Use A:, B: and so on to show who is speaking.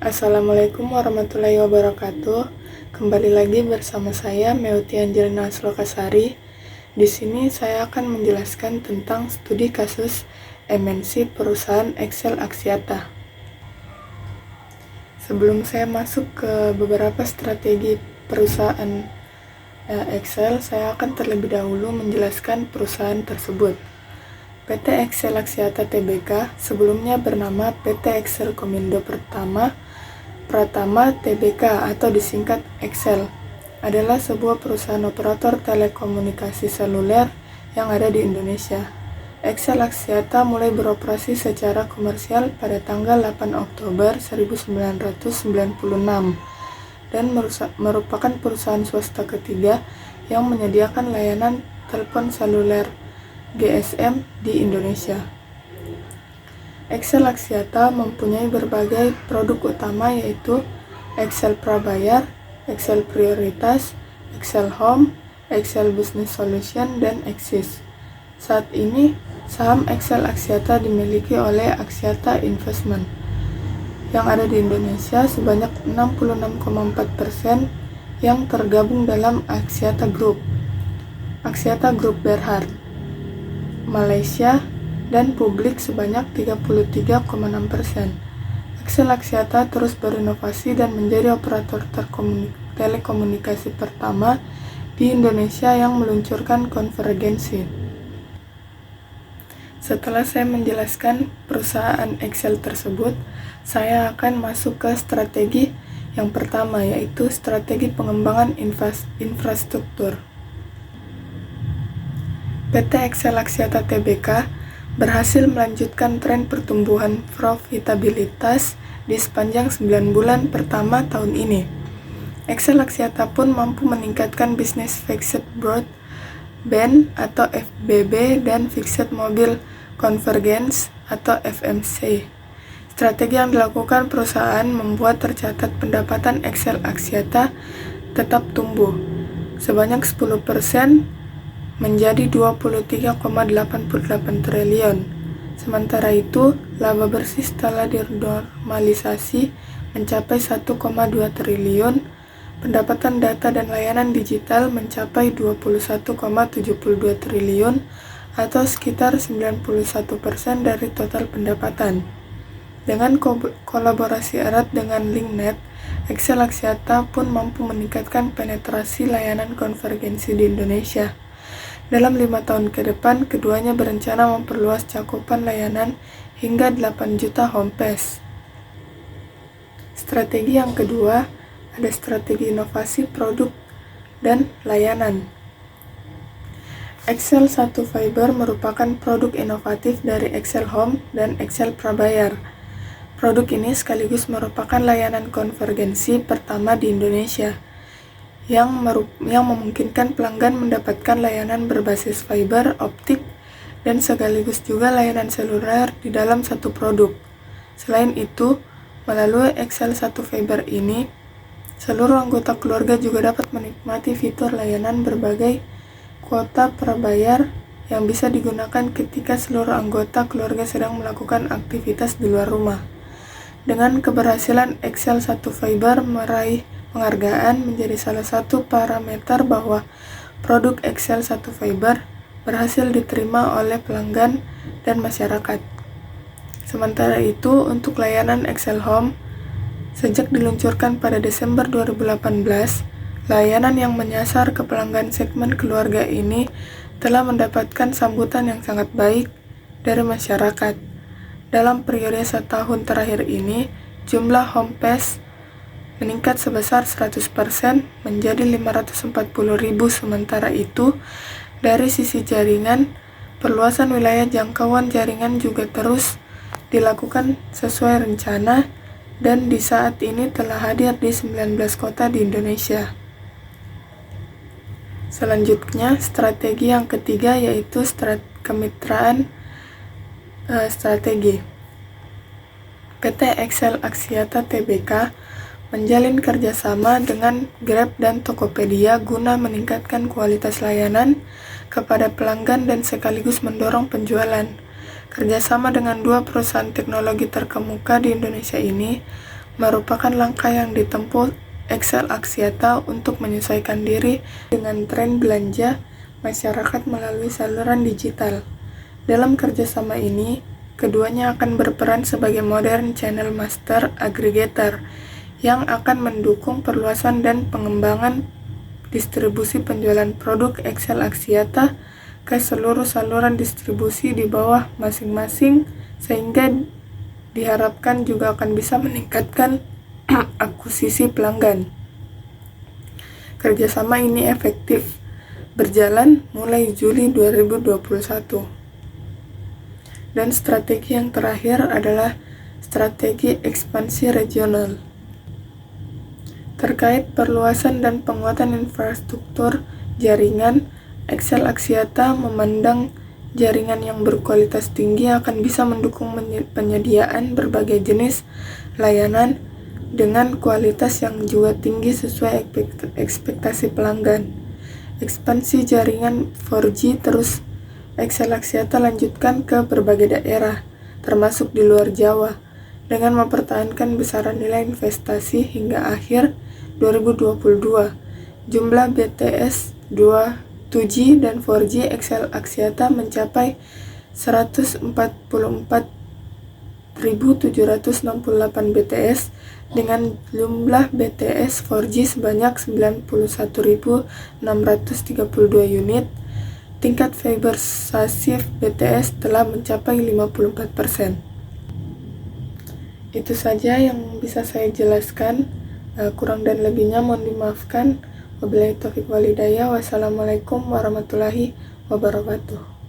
A: Assalamualaikum warahmatullahi wabarakatuh. Kembali lagi bersama saya Meuti Angelina Slokasari. Di sini saya akan menjelaskan tentang studi kasus MNC perusahaan Excel Axiata. Sebelum saya masuk ke beberapa strategi perusahaan Excel, saya akan terlebih dahulu menjelaskan perusahaan tersebut. PT Excel Axiata Tbk sebelumnya bernama PT Excel Komindo Pratama Tbk atau disingkat Excel, adalah sebuah perusahaan operator telekomunikasi seluler yang ada di Indonesia. Excel Axiata mulai beroperasi secara komersial pada tanggal 8 Oktober 1996 dan merupakan perusahaan swasta ketiga yang menyediakan layanan telepon seluler GSM di Indonesia. Excel Axiata mempunyai berbagai produk utama yaitu Excel Prabayar, Excel Prioritas, Excel Home, Excel Business Solution, dan Axis. Saat ini, saham Excel Axiata dimiliki oleh Axiata Investment yang ada di Indonesia sebanyak 66,4% yang tergabung dalam Axiata Group, Axiata Group Berhad, Malaysia, dan publik sebanyak 33,6%. Excel Axiata terus berinovasi dan menjadi operator telekomunikasi pertama di Indonesia yang meluncurkan konvergensi. Setelah saya menjelaskan perusahaan Excel tersebut, saya akan masuk ke strategi yang pertama, yaitu strategi pengembangan infrastruktur. PT Excel Axiata Tbk berhasil melanjutkan tren pertumbuhan profitabilitas di sepanjang 9 bulan pertama tahun ini. Excel Axiata pun mampu meningkatkan bisnis Fixed Broadband atau FBB dan Fixed Mobile Convergence atau FMC. Strategi yang dilakukan perusahaan membuat tercatat pendapatan Excel Axiata tetap tumbuh sebanyak 10% menjadi 23,88 triliun. Sementara itu, laba bersih setelah dinormalisasi mencapai 1,2 triliun. Pendapatan data dan layanan digital mencapai 21,72 triliun atau sekitar 91% dari total pendapatan. Dengan kolaborasi erat dengan LinkNet, Excel Axiata pun mampu meningkatkan penetrasi layanan konvergensi di Indonesia. Dalam 5 tahun ke depan, keduanya berencana memperluas cakupan layanan hingga 8 juta homepage. Strategi yang kedua ada strategi inovasi produk dan layanan. Excel 1 Fiber merupakan produk inovatif dari Excel Home dan Excel Prabayar. Produk ini sekaligus merupakan layanan konvergensi pertama di Indonesia yang memungkinkan pelanggan mendapatkan layanan berbasis fiber optik dan sekaligus juga layanan seluler di dalam satu produk. Selain itu, melalui Excel 1 Fiber ini, seluruh anggota keluarga juga dapat menikmati fitur layanan berbagai kuota prabayar yang bisa digunakan ketika seluruh anggota keluarga sedang melakukan aktivitas di luar rumah. Dengan keberhasilan Excel 1 Fiber meraih penghargaan menjadi salah satu parameter bahwa produk Excel 1 Fiber berhasil diterima oleh pelanggan dan masyarakat. Sementara itu, untuk layanan Excel Home, sejak diluncurkan pada Desember 2018, layanan yang menyasar ke pelanggan segmen keluarga ini telah mendapatkan sambutan yang sangat baik dari masyarakat. Dalam periode setahun terakhir ini, jumlah homepage meningkat sebesar 100% menjadi 540.000. Sementara itu, dari sisi jaringan, perluasan wilayah jangkauan jaringan juga terus dilakukan sesuai rencana dan di saat ini telah hadir di 19 kota di Indonesia. Selanjutnya, strategi yang ketiga yaitu kemitraan strategi. PT Excel Axiata Tbk menjalin kerjasama dengan Grab dan Tokopedia guna meningkatkan kualitas layanan kepada pelanggan dan sekaligus mendorong penjualan. Kerjasama dengan dua perusahaan teknologi terkemuka di Indonesia ini merupakan langkah yang ditempuh XL Axiata untuk menyesuaikan diri dengan tren belanja masyarakat melalui saluran digital. Dalam kerjasama ini, keduanya akan berperan sebagai modern channel master aggregator yang akan mendukung perluasan dan pengembangan distribusi penjualan produk XL Axiata ke seluruh saluran distribusi di bawah masing-masing, sehingga diharapkan juga akan bisa meningkatkan akuisisi pelanggan. Kerjasama ini efektif berjalan mulai Juli 2021. Dan strategi yang terakhir adalah strategi ekspansi regional. Terkait perluasan dan penguatan infrastruktur jaringan, XL Axiata memandang jaringan yang berkualitas tinggi akan bisa mendukung penyediaan berbagai jenis layanan dengan kualitas yang juga tinggi sesuai ekspektasi pelanggan. Ekspansi jaringan 4G terus XL Axiata lanjutkan ke berbagai daerah, termasuk di luar Jawa, dengan mempertahankan besaran nilai investasi hingga akhir 2022. Jumlah BTS 2G dan 4G XL Axiata mencapai 144.768 BTS dengan jumlah BTS 4G sebanyak 91.632 unit. Tingkat fiberisasi BTS telah mencapai 54%. Itu saja yang bisa saya jelaskan. Kurang dan lebihnya mohon dimaafkan. Wabillahi taufiq wal hidayah. Wassalamualaikum warahmatullahi wabarakatuh.